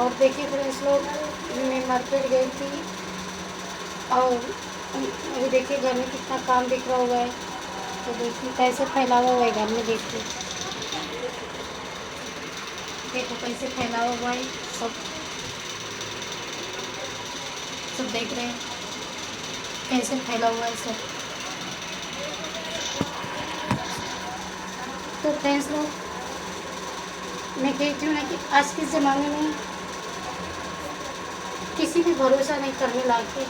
اور دیکھیے फ्रेंड्स लोग, मैं मार्केट गई थी और अभी देखिए घर में कितना काम दिख रहा हुआ है. तो देखिए कैसे फैला हुआ है घर में. देखिए देखो कैसे फैला हुआ है. सब सब देख रहे हैं कैसे फैला हुआ है सब. तो फ्रेंड्स लोग, मैं कहती हूँ ना कि आज के ज़माने में किसी भी भरोसा नहीं करने लायक है.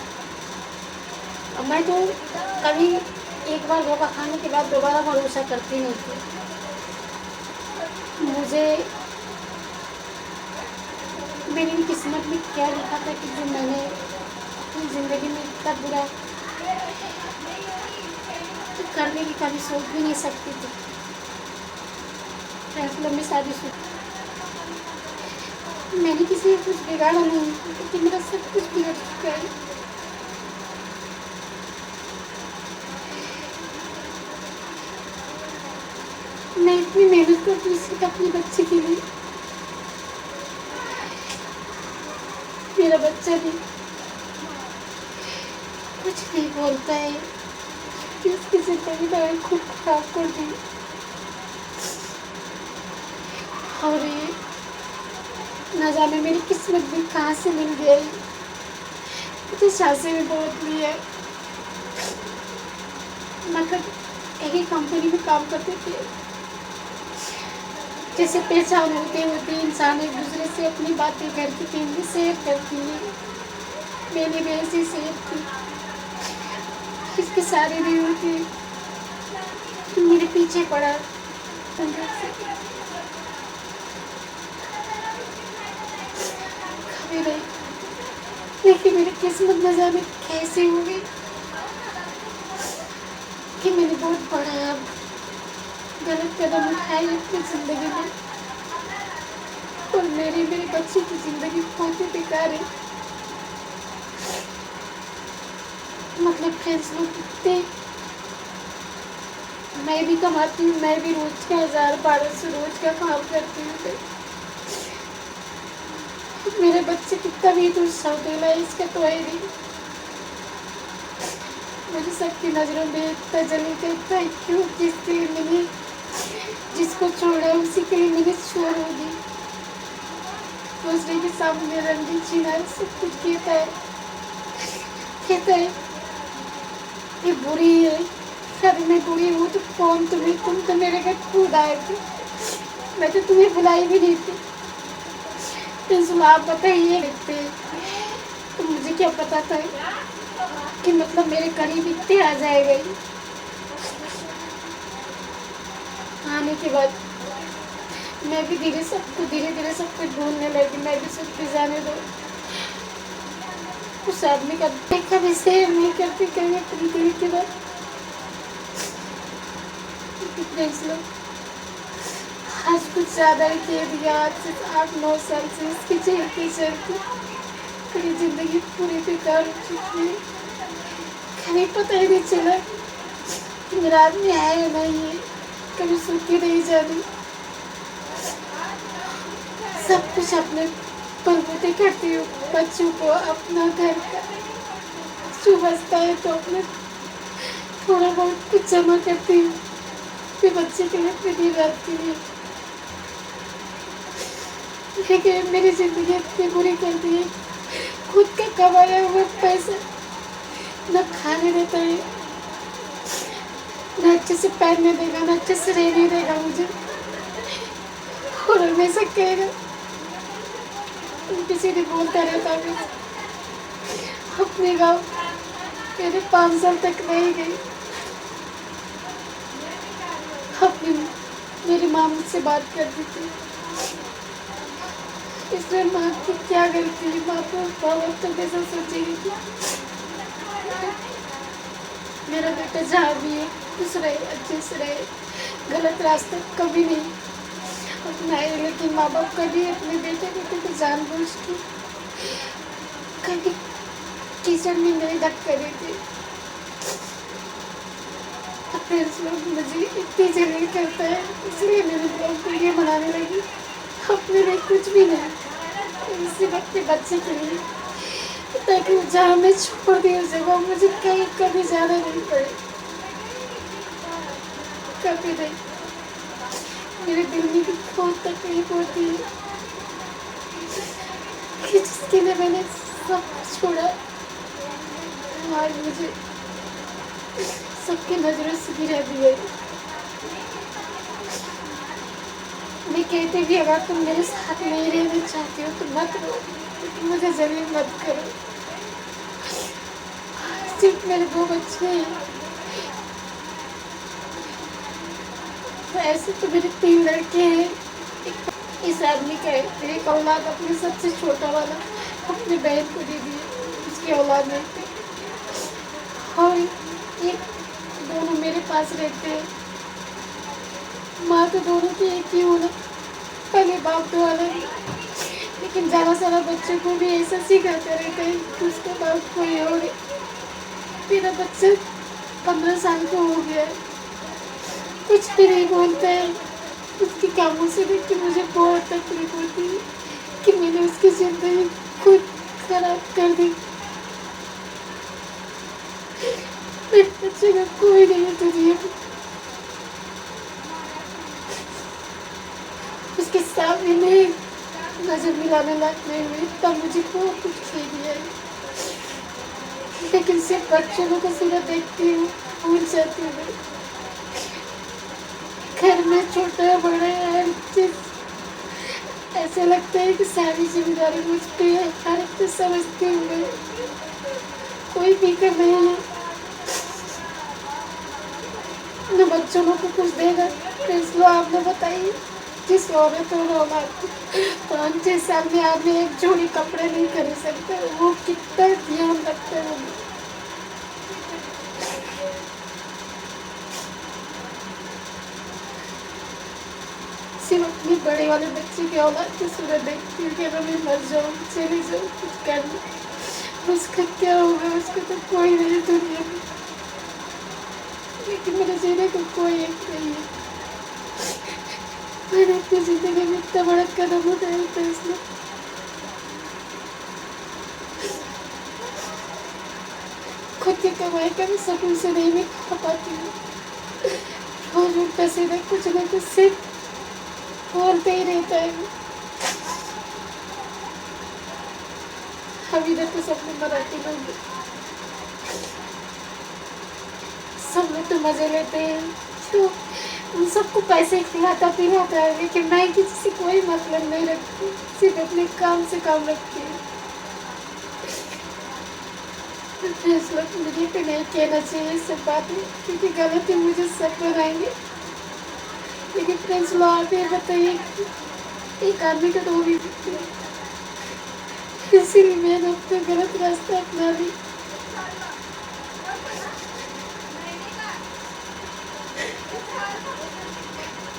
अब मैं तो कभी एक बार धोखा खाने के बाद दोबारा भरोसा करती नहीं थी. मुझे मेरी किस्मत में क्या लिखा था कि जो मैंने अपनी ज़िंदगी में इतना बुरा करने की कभी सोच भी नहीं सकती थी. फैसलों में शादी मैंने किसी को कुछ बिगाड़ा नहीं, क्योंकि मेरा सब कुछ बिगड़ चुका है. मैं इतनी मेहनत करती हूँ सिर्फ अपने बच्चे के लिए. मेरा बच्चा भी कुछ नहीं बोलता है कि उसकी जिंदगी मैंने खुद खराब कर दी. और ये न जाने मेरी किस्मत भी कहाँ से मिल गई. मुझे शादी में बहुत ली है. मतलब एक ही कंपनी में काम करते थे. जैसे पहचान होते होते इंसान एक दूसरे से अपनी बातें घर की फैमिली शेयर करती है. मैंने भी ऐसे शेयर की. इसके सारे नहीं होते मेरे पीछे पड़ा अंदर से. कभी नहीं, लेकिन मेरी किस्मत न जाने कैसे हो गई कि मैंने बहुत बड़ा गलत कदम उठाया अपनी ज़िंदगी में. और मेरे बच्चे की ज़िंदगी बहुत ही बेकार है. मतलब फ्रेंड्स लोग कितने, मैं भी कमाती हूँ, मैं भी रोज का 1000-1200 रोज का काम करती हूँ. मेरे बच्चे कितना भी तो सौतेला है, इसका तो है नहीं. मुझे सबकी नज़रों में इतना जली करता है क्यों, किसके लिए मैंने जिसको छोड़ा उसी के लिए मैंने छोड़ होगी. दूसरे के सामने रंगी छीना सब कुछ कहता है ये बुरी है. अरे मैं बुरी हूँ तो कौन तुम तो मेरे घर खुद आए थे. मैं तो तुम्हें बुलाई भी नहीं थी. आप बताइए देखते, तो मुझे क्या पता था कि मतलब मेरे करीब इतने आ जाएगा. आने के बाद मैं भी धीरे धीरे सब कुछ भूलने लगी. मैं भी सोचती जाने दो, उस आदमी का देखा भी शेयर नहीं करती कभी अपनी दिल के बाद. आज कुछ ज़्यादा ही कह दिया. आज से 8-9 साल से इसकी चलती मेरी ज़िंदगी पूरी बेकार हो चुकी है. कभी पता ही नहीं चला कि मेरा आदमी है या नहीं है. कभी सूखी नहीं जानी. सब कुछ अपने बलबूते करती हूँ. बच्चों को अपना घर का बचता है तो अपने थोड़ा बहुत कुछ जमा करती हूँ. फिर बच्चे के लिए अपनी दिन रात के लिए. लेकिन मेरी ज़िंदगी इतनी बुरी कर दी है. खुद का कमाया हुआ पैसा न खाने देता है, न अच्छे से पहनने देगा, न अच्छे से रहने देगा मुझे. और हमेशा कहेगा, किसी ने बोलता रहता है. अपने गाँव मैंने 5 साल तक नहीं गई. अपनी मेरी माँ मुझसे बात करती थी. इसमें माँ की क्या गलती है. माँ को बहुत तो कैसा सोचेगी कि मेरा बेटा जहाँ भी है खुश रहे, अच्छे से रहे, गलत रास्ते कभी नहीं अपनाए. लेकिन माँ बाप कभी अपने बेटे को जानबूझ के कभी कीचड़ में नहीं धक्का देते. फ्रेंड्स लोग मुझे इतनी जलील करता है, इसलिए मैंने ब्लॉग वीडियो बनाने लगी. अपने लिए कुछ भी नहीं. सिर्फ अपने बच्चे के लिए, ताकि जहाँ मैं छोड़ दी उस जगह मुझे कहीं कभी जाना नहीं पड़े, कभी नहीं। मेरे दिल में भी बहुत तकलीफ होती है कि जिसके लिए मैंने सब छोड़ा, आज मुझे सबकी नजरों से गिरा दिया। मैं कहती भी अगर तुम मेरे साथ नहीं रहना चाहती हो तो मत रहो, लेकिन मुझे जरूर मत करो। सिर्फ मेरे 2 बच्चे हैं, ऐसे तो मेरे 3 लड़के हैं। इस आदमी का है, एक औलाद अपने सबसे छोटा वाला अपने बहन को दे दिए, उसकी औलाद नहीं थी। और एक दोनों मेरे पास रहते हैं। माँ तो दोनों की एक ही होना, पहले बाप तो अलग, लेकिन ज़्यादा सारा बच्चों को भी ऐसा सिखाते रहते हैं कि उसका बाप कोई और है। मेरा बच्चा 15 साल का हो गया है, कुछ भी नहीं बोलता है। उसके कामों से देख के मुझे बहुत तकलीफ होती है कि मैंने उसकी ज़िंदगी खुद खराब कर दी। मेरे बच्चे का कोई नहीं है दुनिया में। उसके सामने में नजर मिलाने लायक नहीं हुई, तब मुझे बहुत कुछ खी दिया है, लेकिन सिर्फ बच्चों को सूरत देखती हूँ, भूल जाती हूँ। घर में छोटा बड़ा है, ऐसे लगता है कि सारी जिम्मेदारी मुझ पे है। हर एक तो समझते हुए कोई फिक्र नहीं है, न बच्चों को कुछ देगा। फैसला आपने बताइए, जिस औरत और औलाद 5-6 साल में आदमी एक जोड़ी कपड़े नहीं खरीद सकते, वो कितना ध्यान रखते हैं। सिर्फ अपने बड़े वाले बच्चे की औलाद की सूरत देखती हूँ कि अगर मैं मर जाऊँ, चली जाऊँ, कुछ कर लूँ, उसका क्या होगा? उसको तो कोई नहीं दुनिया में, लेकिन मेरे जीने को कोई एक नहीं है। मैंने अपनी जिंदगी में इतना बड़ा कदम उठाया था, इसलिए खुद की कमाई का भी सुकून से नहीं मैं खा पाती हूँ। रोज उठता सीधा कुछ न कुछ सिर्फ बोलते ही रहता है। हम इधर तो सब लोग मराठी लोग, सब लोग तो मजे लेते हैं, तो उन सबको पैसे खिलाता पिलाता है, लेकिन मैं किसी से कोई मतलब नहीं रखती, सिर्फ अपने काम से काम रखती हूँ। फैसला मुझे तो नहीं कहना चाहिए सब बातें, क्योंकि गलती मुझे सब बनाएंगे। लेकिन फैसला आप ये बताइए कि एक आदमी का तो भी दिखती है, इसीलिए मैंने अपना गलत रास्ता अपना ली।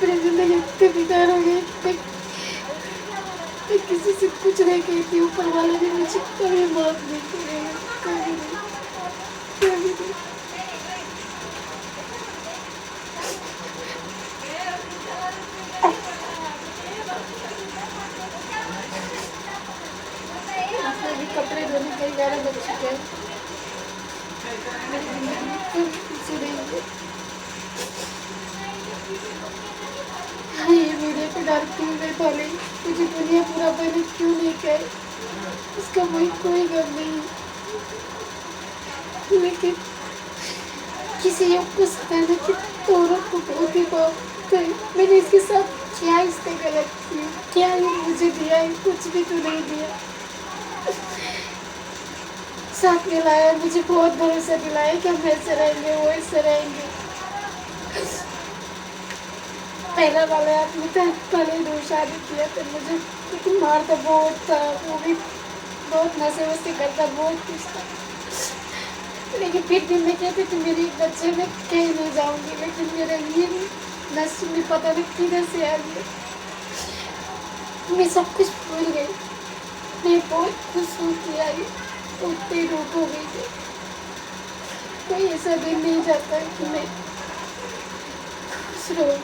मेरी जिंदगी इतनी बेकार हो गई कि मैं किसी से कुछ नहीं कहती। ऊपर वाले ने मुझे कभी माफ नहीं करेगा, कभी नहीं, कभी नहीं। अभी कपड़े धोने का 11 बज चुके हैं। मेरी जिंदगी में कोई खुशी नहीं है। हाँ, ये वीडियो पे डालती हूँ मैं, भले मुझे दुनिया पूरा मैंने क्यों नहीं कहे, उसका वही कोई गम नहीं है, लेकिन किसी योग को सिखाने की औरत को बहुत ही बहुत है। मैंने इसके साथ क्या इससे गलत किया? क्या ये मुझे दिया है? कुछ भी तो नहीं दिया। साथ में लाया, मुझे बहुत भरोसा दिलाया कि हम ऐसे रहेंगे, वो ऐसे रहेंगे। पहला वाला आदमी था, पहले 2 शादी किया था मुझे, लेकिन मारता बहुत था, वो भी बहुत नशे वशे करता, बहुत कुछ था। लेकिन फिर भी मैं कहती थी मेरे एक बच्चे में कहीं नहीं जाऊंगी, लेकिन मेरा ये नसीब में पता नहीं किधर से आ गया। मैं सब कुछ भूल गई, मैं बहुत खुश हूँ कि आई उतनी रूप हो गई थी। कोई ऐसा दिन नहीं जाता है कि मैं खुश रहूँ।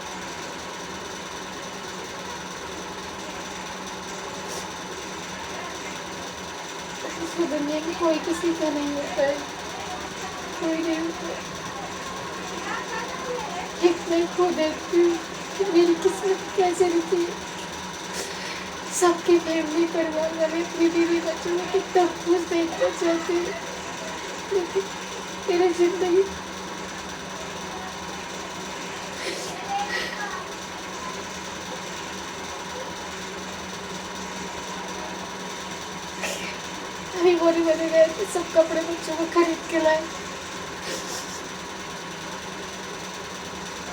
तो दुनिया में कोई किसी का नहीं होता है, कोई नहीं होता है। एक मैं खो देखती हूँ कि मेरी किस्मत कैसे लिखी है। सबके फैमिली परिवार वाले अपनी बीवी बच्चों को कितना खुश देखना चाहते हैं, लेकिन मेरी जिंदगी अभी बोरी बने गए थे, सब कपड़े बच्चों को खरीद के लाए,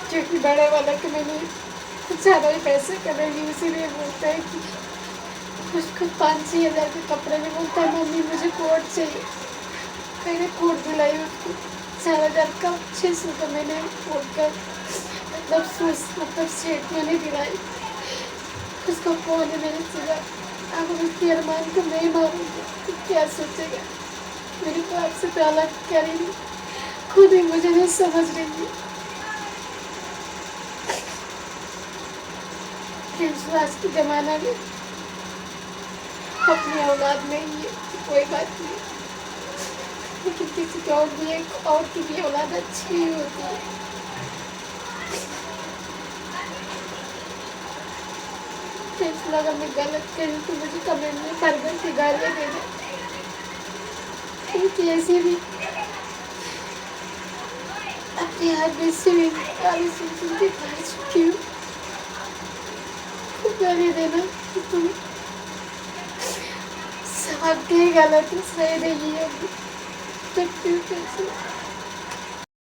क्योंकि बड़े वाला के मैंने कुछ ज़्यादा ही पैसे कमाएंगे, इसीलिए बोलता है कि उसको 5-6 हज़ार के कपड़े में बोलता है मम्मी मुझे कोट चाहिए। मैंने कोट दिलाई उसको 4,000 का, 600 का मैंने कोट का मतलब सेट मैंने दिलाई। उसको फोन है मेरे सिवा, अगर उसकी अरमान को नहीं मारूंगी तो क्या सोचेगा, मेरे बाप से तो अलग करेंगे, खुद ही मुझे नहीं समझ रही है। आज के ज़माना में अपनी औलाद में ही है तो कोई बात नहीं, लेकिन किसी की और भी एक और की भी औलाद अच्छी ही होती है। अगर मैं गलत करूँ तो मुझे कमेंट में फर्दर की गालियाँ देना, क्योंकि ऐसे भी अपने आप में से गाली सुन के खा चुकी हूँ। गाली देना कि तुम समझते ही गलत है, सही नहीं है, देखती हूँ कैसे